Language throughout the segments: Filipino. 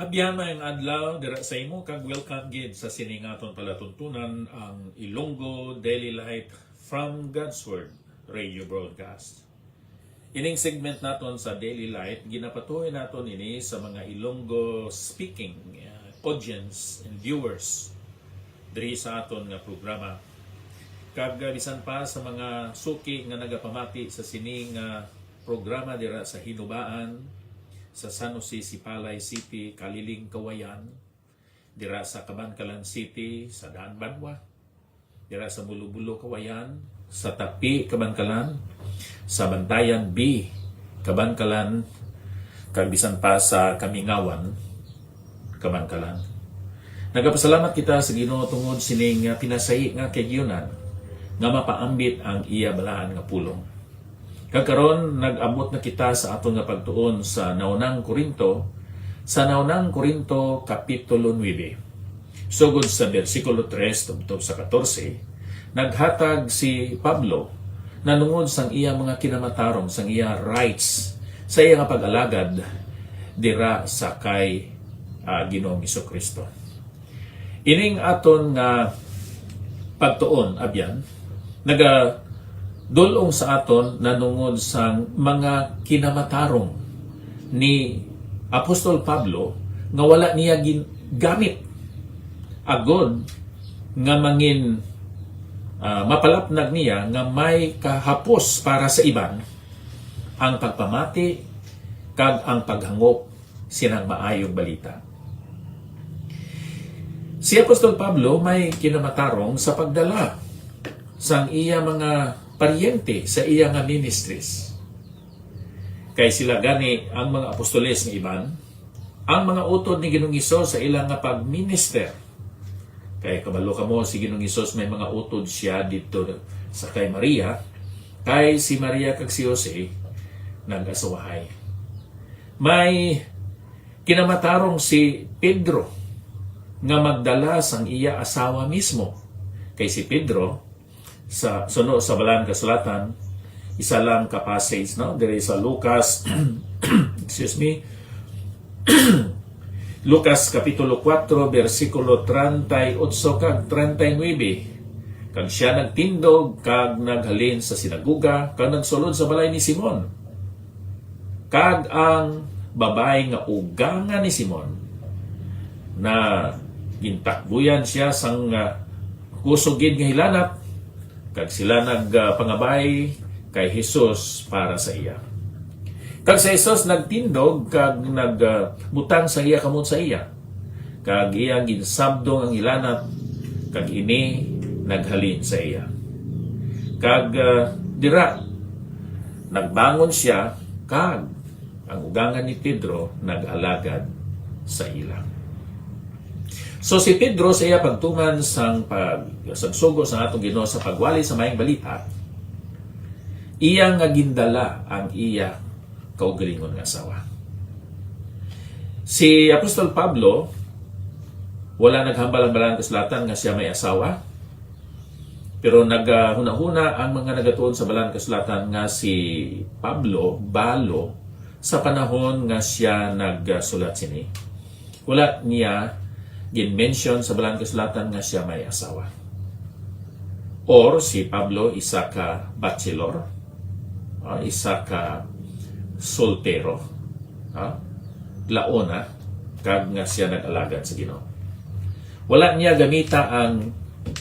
Abyan may adlaw dira sa imo kag welcome gid sa siningaton palatuntunan ang Ilonggo Daily Light from God's Word Radio Broadcast. Ining segment naton sa Daily Light ginapatuloy naton ini sa mga Ilonggo speaking audience and viewers diri sa aton nga programa. Kag bisan pa sa mga suki nga nagapamati sa sining programa dira sa Hinubaan, sa San Jose, Sipalay City, Kaliling, Kawayan, dira sa Kabankalan City, sa Daan Banwa, dira sa Bulubulo, Kawayan, sa Tapi, Kabankalan, sa Bantayan B, Kabankalan, kabisan pa sa Kamingawan, Kabankalan. Nagapasalamat kita sa Ginoo tungod sining pinasahi nga kayunan nga mapaambit ang iya balaan nga pulong. Kagkaron nag-abot na kita sa aton nga pagtuon sa naunang Korinto, kapitulo 9. Sugod sa bersikulo 3 tungtong sa 14, naghatag si Pablo nanungod sang iya mga kinamatarong, sang iya rights, sa iya nga pag-alagad dira sa kay Ginoong Hesukristo. Ining aton nga pagtuon abyan dulong sa aton nanungod sang mga kinamatarong ni Apostol Pablo nga wala niya gamit agod nga mangin mapalapnag niya nga may kahapos para sa iban ang pagpamati kag ang paghangop sinang maayong balita. Si Apostol Pablo may kinamatarong sa pagdala sang iya mga paryente sa iya nga ministries. Kay sila gani ang mga apostoles nga iban, ang mga utod ni Ginoong Hesus sa ilang nga pagminister. Kay kabalo kamo si Ginoong Hesus may mga utod siya dito sa kay Maria, kay si Maria kag si Jose nag-asawahay. May kinamatarong si Pedro nga magdala sang iya asawa mismo. Kay si Pedro sa suno sa balang kasulatan, isa lang ka passage, no? There is a Lucas Lucas kapitulo 4 bersikulo 38 kag 39. Kag siya nagtindog kag naghalin sa sinaguga kag nagsulod sa balay ni Simon. Kag ang babae nga ugangan ni Simon na gintakbuyan siya sang kusugid nga hilanat, kag sila nagpangabay kay Hesus para sa iya. Kag sa Hesus nagtindog kag nagbutang sa iya kamot sa iya. Kag iya ginsabdong ang ilanat kag ini naghalin sa iya. Kag dira nagbangon siya kag ang ugangan ni Pedro nag-alagad sa ila. So si Pedro sa iya pagtuman sang pagsugo sa atong Ginoo sa pagwali sa maayong balita, iya nga gindala ang iya kaugalingon nga asawa. Si Apostol Pablo wala naghambal ang balang kasulatan nga siya may asawa, pero naghuna-huna ang mga nagatuon sa balang kasulatan nga si Pablo balo sa panahon nga siya nagsulat sini. Wala niya gin-mention sa balang kasulatan nga siya may asawa. Or si Pablo isa ka bachelor, isa ka soltero, laona, kag nga siya nag-alagad sa Ginoo. Wala niya gamita ang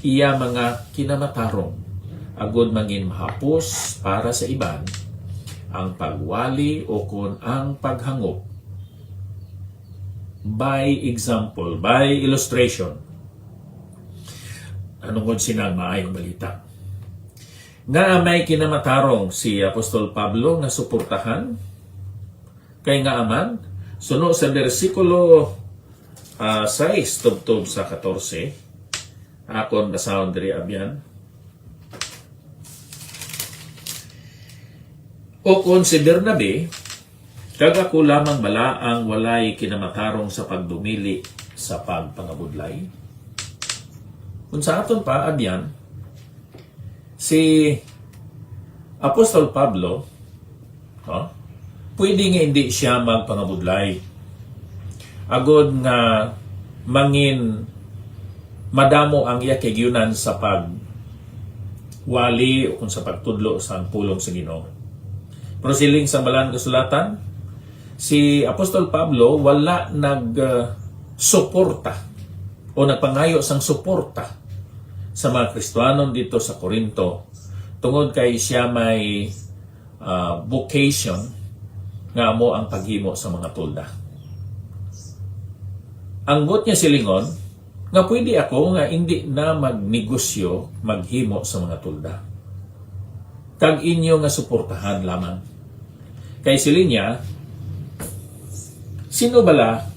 iya mga kinamatarong agud mangin mahapos para sa iban ang pagwali o kun ang paghangop. By example, by illustration. Anong sinang maayong balita? Nga may kinamatarong si Apostol Pablo na suportahan kay nga aman, suno sa bersikulo 6 tubtob sa 14, akon basahon diri abyan. O kung si Bernabe, kag ako lamang bala ang walay kinamatarong sa pagdumili sa pagpangabudlay. Kung sa aton pa, abyan, si Apostol Pablo, pwede nga hindi siya magpangabudlay. agod nga mangin madamo ang iya kaygyunan sa pagwali o kung sa pagtudlo sa pulong sa Ginoo. Pero siling sa balang kasulatan, si Apostol Pablo wala nag-suporta o nagpangayo sang suporta sa mga Kristiyanon dito sa Corinto tungod kay siya may vocation nga mo ang paghimo sa mga tulda. Ang bot niya silingon nga pwede ako nga hindi na magnegosyo maghimo sa mga tulda. Kag inyo nga suportahan lamang. Kay silinya, sino bala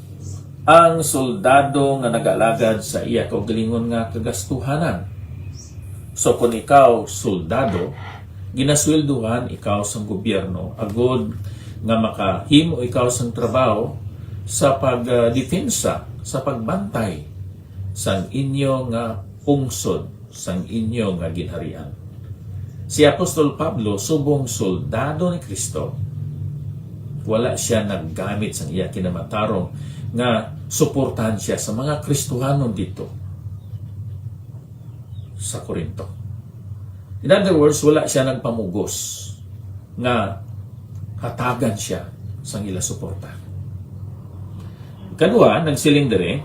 ang soldado nga nag-alagad sa iya kaugalingon nga kagastuhanan? So kung ikaw soldado, ginaswelduhan ikaw sa gobyerno agod nga makahimo ikaw sa trabaho sa pagdepensa, sa pagbantay sang inyo nga pungsod, sang inyo nga ginharian. Si Apostol Pablo subong soldado ni Kristo, wala siya naggamit sang iya kinamatarong nga suportahan siya sa mga Kristohanon dito sa Corinto. In other words, wala siya nagpamugos nga hatagan siya sang ila suporta. Kadua, nagsiling dire,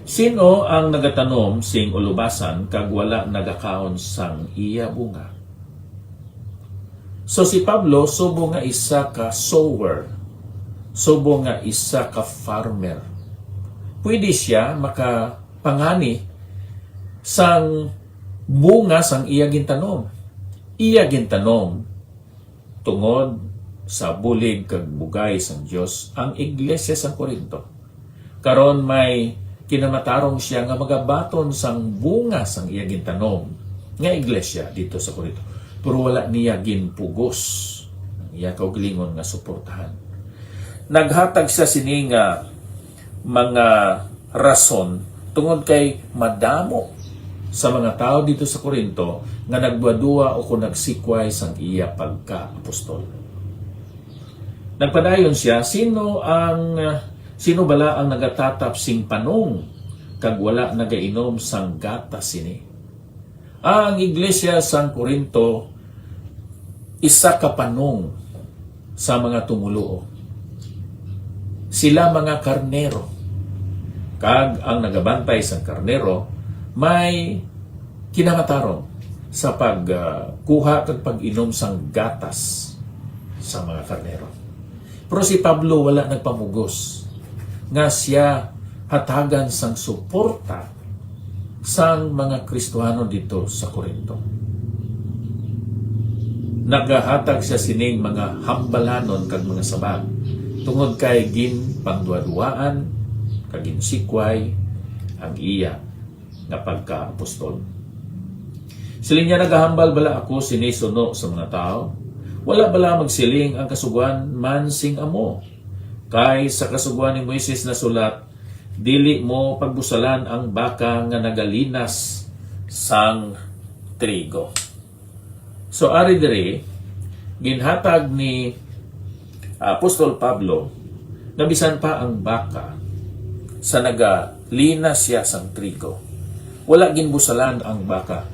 sino ang nagatanom sing ulubasan kag wala nagakaon sang iya bunga? So si Pablo subo nga isa ka sower, subo nga isa ka farmer. Pwede siya makapangani sang bunga sang iya gintanom. Iya gintanom tungod sa bulig kag bugay sang Dios ang iglesia sa Corinto. Karon may kinamatarong siya nga magabaton sang bunga sang iya gintanom nga iglesia dito sa Corinto. Pero wala niya ginpugos ang iya kaugalingon nga suportahan. Naghatag siya sini nga mga rason tungod kay madamo sa mga tao dito sa Corinto nga nagbuadua o kung nagsikway sang iya pagka-apostol. Nagpadayon siya, sino bala ang nagatatap sing panong kag wala nagainom sang gatas sini? Ang iglesia sang Corinto isa ka panong sa mga tumuluo. Sila mga karnero. Kag ang nagabantay sang karnero may kinamatarong sa pagkuha kag pag-inom sang gatas sa mga karnero. Pero si Pablo wala nagpamugos nga siya hatagan sang suporta sang mga Kristohano dito sa Corinto. Nagahatag siya sining mga hambalanon kag mga sabag tungod kay gin pangduaduaan kag ginsikway ang iya nga pagka-apostol. Siling niya nagahambal bala ako sinisuno sa mga tao? Wala bala magsiling ang kasuguan man sing amo? Kay sa kasuguan ni Moises na sulat, dili mo pagbusalan ang baka nga nagalinas sang trigo. So ari diri ginhatag ni Apostol Pablo na bisan pa ang baka sa nagalinas siya sang trigo. Wala ginbusalan ang baka.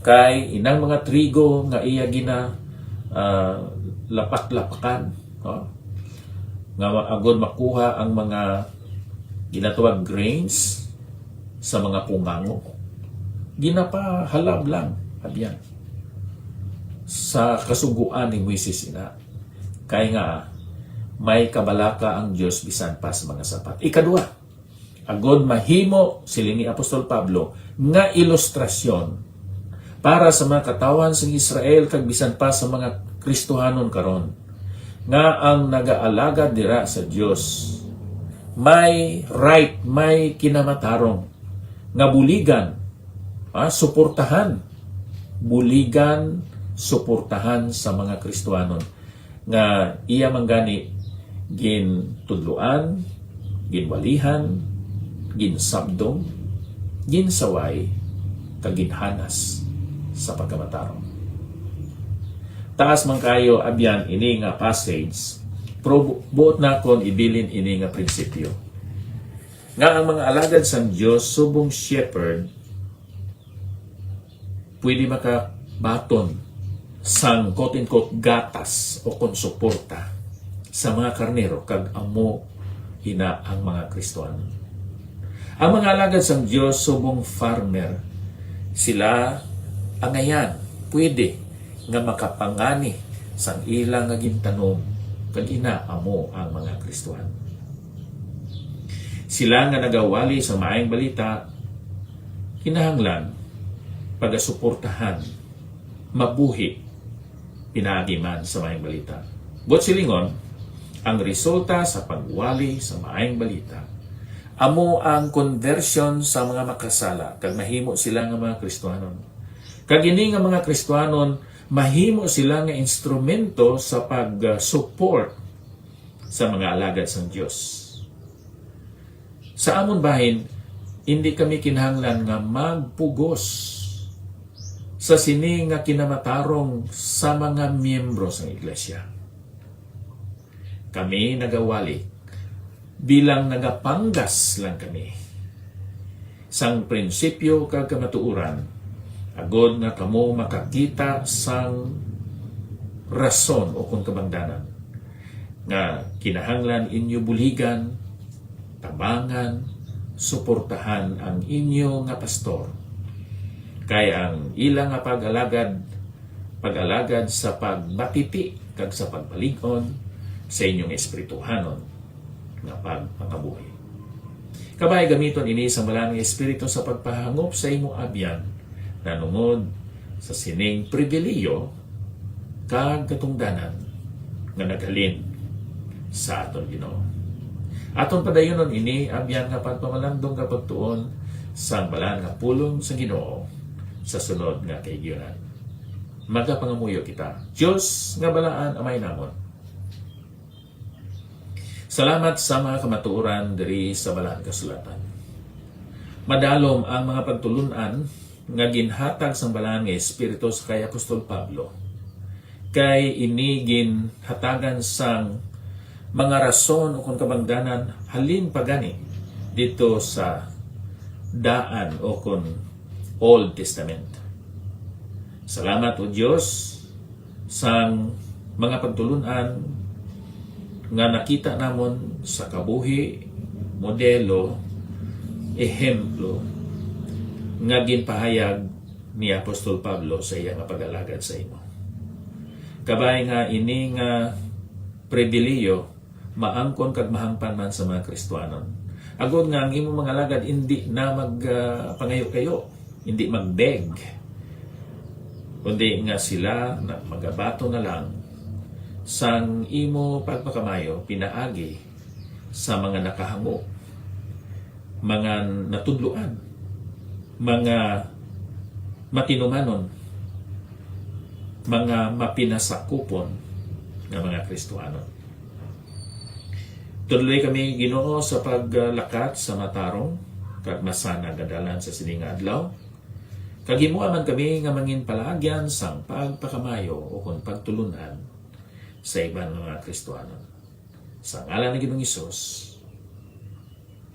Kay inang mga trigo nga iya gina lapak-lapakan. No? Nga agod makuha ang mga ginatuwag grains sa mga pungango. Ginapahalab lang. Abyan. Sa kasuguan ni Moises ina. Kay nga may kabalaka ang Diyos bisan pa sa mga sapat. Ikadua, agod mahimo sila ni Apostol Pablo nga ilustrasyon para sa mga katawan sa Israel kag bisan pa sa mga Kristohanon karon nga ang nagaalaga dira sa Dios may right, may kinamatarong nga buligan, suportahan, buligan, suportahan sa mga Kristohanon nga iya manggani gin tudluan, ginwalihan, ginsabdong, ginsaway, kaginhanas sa pagkamatarong. Taas man kayo abyan ini nga passage Pero buot na kon ibilin ini nga prinsipyo. Nga ang mga alagad sang Dios subong shepherd pwede makabaton sang quote-unquote gatas o konsuporta sa mga karnero kag amo ina ang mga Kristohan. Ang mga alagad sang Dios subong farmer, sila angayan pwede nga makapangani sang ilang nga gintanom kag ina amo ang mga Kristohan. Sila nga nagawali sa maayong balita, kinahanglan pagasuportahan, mabuhi, pinaagi man sa maayong balita. But silingon, ang resulta sa pagwali sa maayong balita, amo ang conversion sa mga makasala, kag mahimo sila nga mga Kristohanon. Kag ini nga mga Kristohanon, mahimo sila nga instrumento sa pag-support sa mga alagad sang Dios. Sa amon bahin, hindi kami kinahanglan nga magpugos sa sini nga kinamatarong sa mga miyembro sa iglesia. Kami nagawali bilang nagapanggas lang kami sang prinsipyo kag kamatuuran agod nga kamo makakita sang rason o kung kabangdanan nga kinahanglan inyo buligan, tabangan, suportahan ang inyo nga pastor. Kaya ang ilang nga pag-alagad sa pagbatiti kag sa pagpalig-on sa inyong espirituhanon nga pagpakabuhi. Kabay gamiton ini sa balang espiritu sa pagpahangop sa imong abyan nanungod sa sining pribiliyo kag katungdanan nga naghalin sa aton Ginoo. Aton padayonon ini abyan nga pagpamalandong kapag tuon sa balaan nga pulong sa Ginoo sa sunod nga kaigyonan. Magapangamuyo kita. Diyos nga balaan amay namon. Salamat sa mga kamatuoran diri sa balaan kasulatan. Madalom ang mga pagtulunan nga ginhatag sa balaan nga espiritu sa kay Apostol Pablo. Kay ini ginhatagan sang mga rason o kung kabangdanan halin pagani dito sa daan o kung Old Testament. Salamat o Diyos sang mga pagtulunan nga nakita namon sa kabuhi, modelo, ehemplo nga ginpahayag ni Apostol Pablo sa iyang pag-alagad sa imo. Kabay nga ini nga pribiliyo maangkon kag mahangpan man sa mga Kristohanon. Agod nga ang imong mga alagad hindi na magpangayo-kayo, hindi magbeg, kundi nga sila magabato na lang sang imo pagpakamayo pinaagi sa mga nakahango, mga natudluan, mga matinumanon, mga mapinasakupon ng mga Kristohanon. Tuloy kami Ginoo sa paglakat sa matarong kag masana gadalan sa sining adlaw. Kag himuaman kami nga mangin palagyan sang pagpakamayo o kung pagtulunan sa ibang mga Kristohanon. Sa ngalan ni Ginoong Hesus.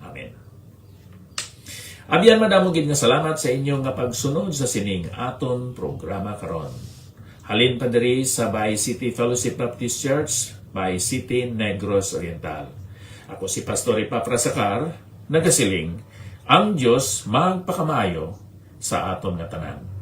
Amen. Abyan madamo gid nga salamat sa inyo nga pagsunod sa sining aton programa karon. Halin pa diri sa Bay City Fellowship Baptist Church, Bay City, Negros Oriental. Ako si Pastor Epafrasacar, nagasiling, ang Diyos magpakamayo sa aton nga tanan.